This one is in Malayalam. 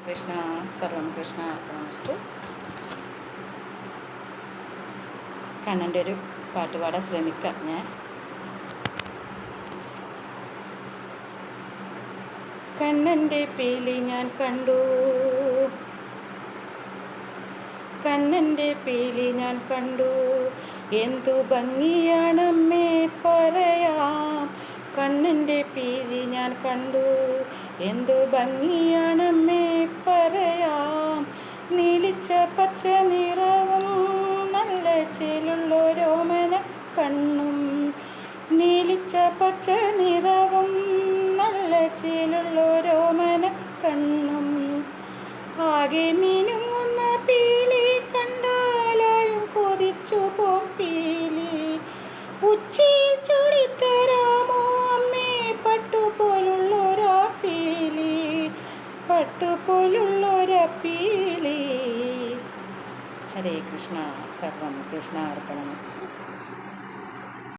കൃഷ്ണ സർവം കൃഷ്ണ അർപ്പണമസ്തു. കണ്ണൻ്റെ ഒരു പാട്ട് പാടാൻ ശ്രമിക്കാം ഞാൻ. കണ്ണൻ്റെ പീലി ഞാൻ കണ്ടു, കണ്ണൻ്റെ പീലി ഞാൻ കണ്ടു, എന്തു ഭംഗിയാണമ്മേ പറയാം. കണ്ണൻ്റെ പീലി ഞാൻ കണ്ടു, എന്തു ഭംഗിയാണമ്മേ പറയാം. നീലിച്ച പച്ച നിറവും നല്ല ചേലുള്ളൊരോമന കണ്ണും, നീലിച്ച പച്ച നിറവും നല്ല ചേലുള്ളൊരോമന കണ്ണും. ആകെ മിനുങ്ങുന്ന പീലി കണ്ടാലും കൊതിച്ചു പോം പീലി. ഉച്ചിയിൽ ചൂടിത്തരാമോ അമ്മേ പട്ടുപോലുള്ളൊരാ പീലി, പട്ടുപോലുള്ളൊരാ പീലി. ഹരേ കൃഷ്ണ സർവം കൃഷ്ണ അർപ്പണമസ്തു.